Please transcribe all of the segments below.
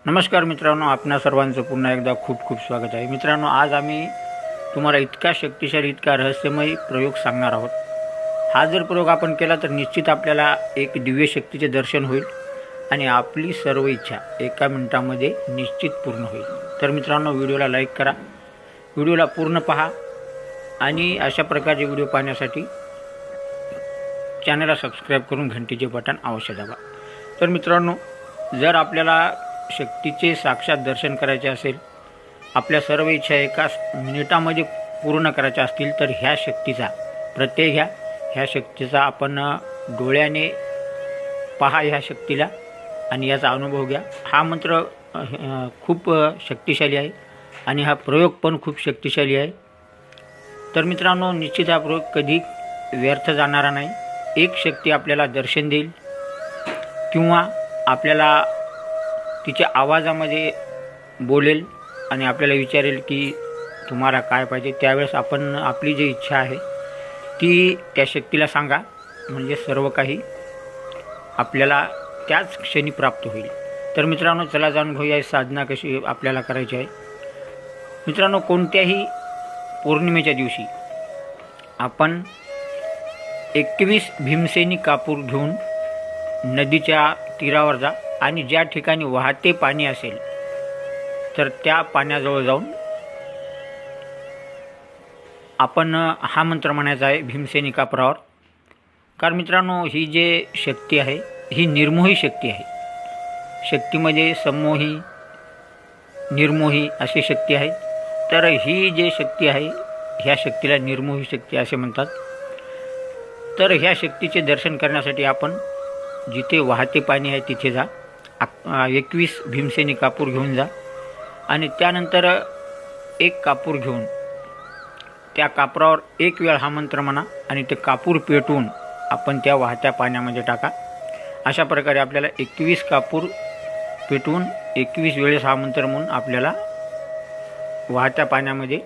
नमस्कार मित्रांनो, आपणा सर्वांचं पुन्हा एकदा खूप खूप स्वागत आहे। मित्रांनो, आज आम्ही तुम्हाला इतका शक्तिशाली, इतका रहस्यमय प्रयोग सांगणार आहोत। हा जर प्रयोग आपण केला तर निश्चित आपल्याला एक दिव्य शक्तीचे दर्शन होईल आणि आपली सर्व इच्छा एका मिनिटामध्ये निश्चित पूर्ण होईल। तर मित्रांनो, व्हिडिओला लाईक करा, व्हिडिओला पूर्ण पहा आणि अशा प्रकारचे व्हिडिओ पाहण्यासाठी चॅनलला सबस्क्राईब करून घंटीचे बटन अवश्य दाबा। तर मित्रांनो, जर आपल्याला शक्तीचे साक्षात दर्शन करायचे असेल, आपल्या सर्व इच्छा एका मिनिटामध्ये पूर्ण करायच्या असतील तर ह्या शक्तीचा प्रत्यय घ्या। ह्या शक्तीचा आपण डोळ्याने पहा ह्या शक्तीला आणि याचा अनुभव घ्या। हा मंत्र खूप शक्तिशाली आहे आणि हा प्रयोग पण खूप शक्तिशाली आहे। तर मित्रांनो, निश्चित हा प्रयोग कधी व्यर्थ जाणारा नाही। एक शक्ती आपल्याला दर्शन देईल किंवा आपल्याला तिच्या आवाजामध्ये बोलेल आणि आपल्याला विचारेल की तुम्हाला काय पाहिजे। त्यावेळेस आपण आपली जी इच्छा आहे ती त्या शक्तीला सांगा, म्हणजे सर्व काही आपल्याला त्याच क्षणी प्राप्त होईल। तर मित्रांनो, चला जाणून घेऊया ही साधना कशी आपल्याला करायची आहे। मित्रांनो, कोणत्याही पौर्णिमेच्या दिवशी आपण 21 भीमसेनी कापूर घेऊन नदीच्या तीरावर जा आणि ज्या ठिकाणी वाहते पाणी असेल तर त्या पाण्याजवळ जाऊन आपण हा मंत्र म्हणायचा आहे भीमसेनी कापरावर। कारण मित्रांनो, ही जे शक्ती आहे ही निर्मोही शक्ती आहे। शक्तीमध्ये समोही, निर्मोही अशी शक्ती आहे। तर ही जी शक्ती आहे ह्या शक्तीला निर्मोही शक्ती असे म्हणतात। तर ह्या शक्तीचे दर्शन करण्यासाठी आपण जिथे वाहते पाणी आहे तिथे जा, 21 भीमसेनी कापूर घेऊन जा आणि त्यानंतर एक कापूर घेऊन त्या कापरावर एक वेळ हा मंत्र म्हणा आणि ते कापूर पेटवून आपण त्या वाहत्या पाण्यामध्ये टाका। अशा प्रकारे आपल्याला 21 कापूर पेटवून 21 वेळेस हा मंत्र म्हणून आपल्याला वाहत्या पाण्यामध्ये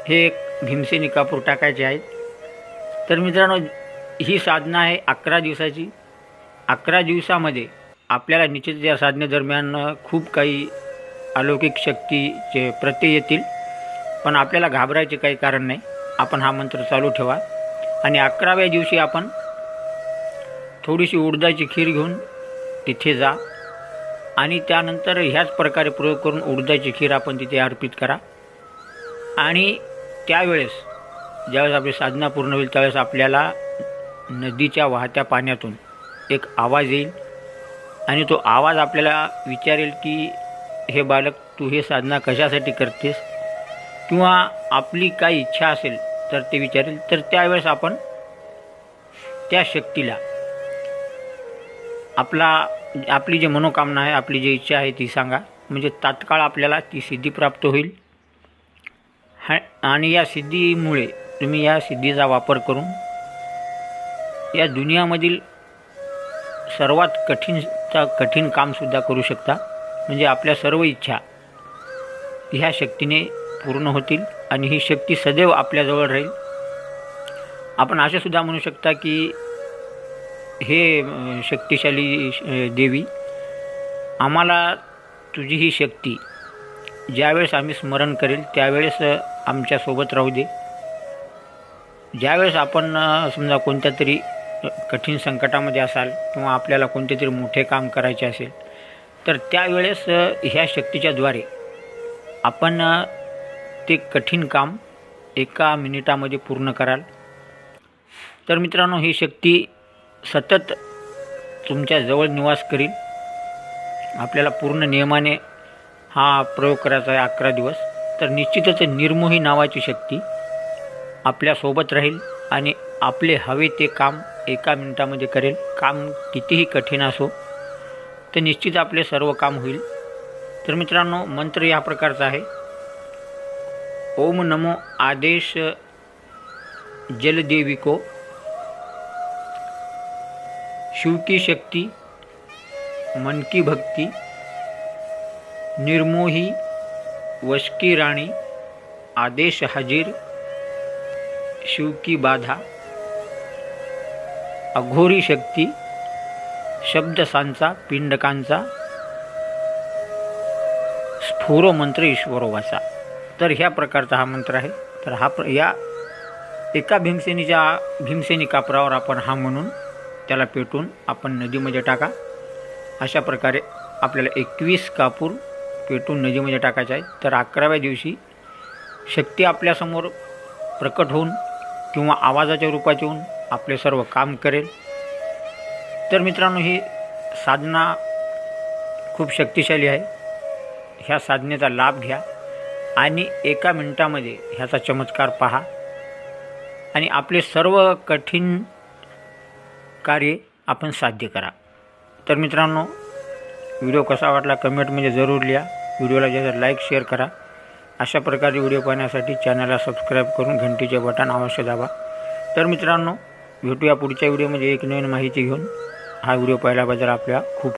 हे एक भीमसेनी कापूर टाकायचे आहेत। तर मित्रांनो, ही साधना आहे 11 दिवसाची। 11 दिवसामध्ये आपल्याला निश्चित या साधनेदरम्यान खूप काही अलौकिक शक्तीचे प्रत्यय येतील, पण आपल्याला घाबरायचे काही कारण नाही। आपण हा मंत्र चालू ठेवा आणि 11व्या दिवशी आपण थोडीशी उडदाची खीर घेऊन तिथे जा आणि त्यानंतर ह्याच प्रकारे प्रयोग करून उडदाची खीर आपण तिथे अर्पित करा आणि त्यावेळेस ज्यावेळेस आपली साधना पूर्ण होईल त्यावेळेस आपल्याला नदीच्या वाहत्या पाण्यातून एक आवाज येईल आणि तो आवाज आपल्याला विचारेल की हे बालक, तू हे साधना कशासाठी करतेस, किंवा आपली काही इच्छा असेल तर ते विचारेल। तर त्यावेळेस आपण त्या शक्तीला आपली जी मनोकामना आहे, आपली जी इच्छा आहे ती सांगा, म्हणजे तात्काळ आपल्याला ती सिद्धी प्राप्त होईल। आणि या सिद्धीमुळे तुम्ही या सिद्धीचा वापर करून या दुनियामधील सर्वात कठीण कामसुद्धा करू शकता, म्हणजे आपल्या सर्व इच्छा ह्या शक्तीने पूर्ण होतील आणि ही शक्ती सदैव आपल्याजवळ राहील। आपण असे सुद्धा म्हणू शकता की हे शक्तिशाली देवी, आम्हाला तुझी ही शक्ती ज्यावेळेस आम्ही स्मरण करेल त्यावेळेस आमच्यासोबत राहू दे। ज्यावेळेस आपण समजा कोणत्या तरी कठीण संकटामध्ये असाल किंवा आपल्याला कोणते तरी मोठे काम करायचे असेल तर त्यावेळेस ह्या शक्तीच्याद्वारे आपण ते कठीण काम एका मिनिटामध्ये पूर्ण कराल। तर मित्रांनो, ही शक्ती सतत तुमच्या जवळ निवास करील। आपल्याला पूर्ण नियमाने हा प्रयोग करायचा आहे 11 दिवस। तर निश्चितच निर्मोही नावाची शक्ती आपल्यासोबत राहील आणि आपले हवे ते काम एका मिनिटामध्ये करेल। काम कितीही कठीण असो तर निश्चित आपले सर्व काम होईल। तर मित्रांनो, मंत्र या प्रकारचा आहे, ओम नमो आदेश जलदेवी को, शिव की शक्ति, मन की भक्ति, निर्मोही, वश की रानी, आदेश हाजिर, शिव की बाधा, अघोरी शक्ती, शब्द सांचा, पिंडकांचा, स्फुर मंत्र ईश्वरो वाचा. तर ह्या प्रकारचा हा मंत्र आहे. तर या एका भीमसेनी कापरावर आपण हा म्हणून त्याला पेटून आपण नदीमध्ये टाका. अशा प्रकारे आपल्याला 21 कापूर पेटून नदीमध्ये टाकायचे आहे. तर 11व्या दिवशी शक्ती आपल्यासमोर प्रकट होऊन किंवा आवाजाच्या रूपात येऊन आपले सर्व काम करेल. तर मित्रांनो, ही साधना खूप शक्तिशाली आहे. ह्या साधनेचा लाभ घ्या आणि 1 मिनिटामध्ये ह्याचा चमत्कार पहा आणि आपले सर्व कठीण कार्य आपण साध्य करा. तर मित्रांनो, व्हिडिओ कसा वाटला कमेंटमध्ये जरूर लिहा. व्हिडिओला जास्त लाईक शेअर करा. अशा प्रकारे व्हिडिओ पाहण्यासाठी चॅनलला सबस्क्राईब करून घंटीचे बटन अवश्य दाबा. तर मित्रांनो, भेटूया पुढच्या व्हिडिओमध्ये एक नवीन माहिती घेऊन. हा व्हिडिओ पाहिल्याबद्दल आपल्या खूप